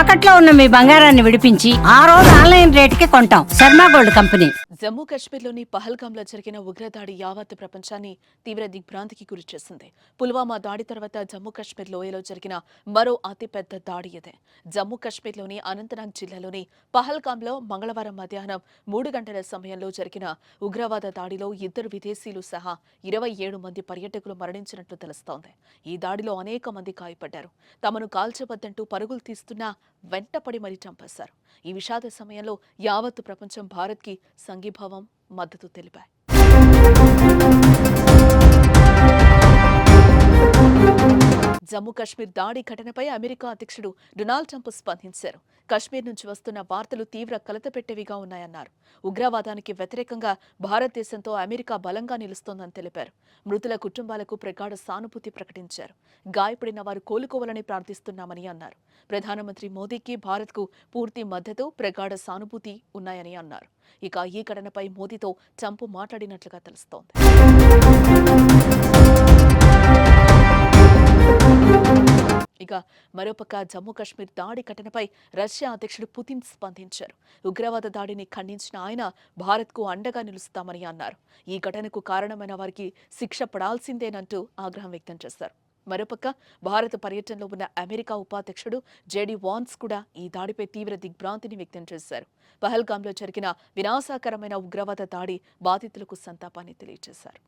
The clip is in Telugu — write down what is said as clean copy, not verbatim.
తాకట్లో ఉన్న మీ బంగారాన్ని విడిపించి ఆ రోజు ఆన్లైన్ రేటుకి కొంటాం. Sharma gold company. జమ్మూ కాశ్మీర్లోని పహల్గామ్లో జరిగిన ఉగ్రదాడి యావత్ ప్రపంచాన్ని తీవ్ర దిగ్భ్రాంతికి గురిచేసింది. పుల్వామా దాడి తర్వాత జమ్మూ కాశ్మీర్ లోయలో జరిగిన మరో అతిపెద్ద దాడి ఇదే. జమ్మూ కాశ్మీర్లోని అనంతనాగ్ జిల్లాలోని పహల్గామ్లో మంగళవారం మధ్యాహ్నం 3 గంటల సమయంలో జరిగిన ఉగ్రవాద దాడిలో 2 విదేశీయులు సహా 27 మంది పర్యాటకులు మరణించినట్లు తెలుస్తోంది. ఈ దాడిలో అనేక మంది గాయపడ్డారు. తమను కాల్చవద్దంటూ పరుగులు తీస్తున్నా వెంటపడి మరీ చంపేశారు. ఈ విషాద సమయంలో యావత్ ప్రపంచం భారత్కి సంఘీభావం, మద్దతు తెలిపాయి. జమ్మూ కాశ్మీర్ దాడి ఘటనపై అమెరికా అధ్యక్షుడు డొనాల్డ్ ట్రంప్ స్పందించారు. కశ్మీర్ నుంచి వస్తున్న వార్తలు తీవ్ర కలతపెట్టేవిగా ఉన్నాయన్నారు. ఉగ్రవాదానికి వ్యతిరేకంగా భారతదేశంతో అమెరికా బలంగా నిలుస్తోందని తెలిపారు. మృతుల కుటుంబాలకు ప్రగాఢ సానుభూతి ప్రకటించారు. గాయపడిన వారు కోలుకోవాలని ప్రార్థిస్తున్నామని అన్నారు. ప్రధానమంత్రి మోదీకి భారత్కు పూర్తి మద్దతు, ప్రగాఢ సానుభూతి ఉన్నాయని అన్నారు. ఇక ఈ ఘటనపై మోదీతో ట్రంప్ మాట్లాడినట్లుగా తెలుస్తోంది. ఇక మరోపక్క జమ్మూ కాశ్మీర్ దాడి ఘటనపై రష్యా అధ్యక్షుడు పుతిన్ స్పందించారు. ఉగ్రవాద దాడిని ఖండించిన ఆయన భారత్కు అండగా నిలుస్తామని అన్నారు. ఈ ఘటనకు కారణమైన వారికి శిక్ష పడాల్సిందేనంటూ ఆగ్రహం వ్యక్తం చేశారు. మరోపక్క భారత పర్యటనలో ఉన్న అమెరికా ఉపాధ్యక్షుడు జేడీ వాన్స్ కూడా ఈ దాడిపై తీవ్ర దిగ్భ్రాంతిని వ్యక్తం చేశారు. పహల్గామ్లో జరిగిన వినాశకరమైన ఉగ్రవాద దాడి బాధితులకు సంతాపాన్ని తెలియజేశారు.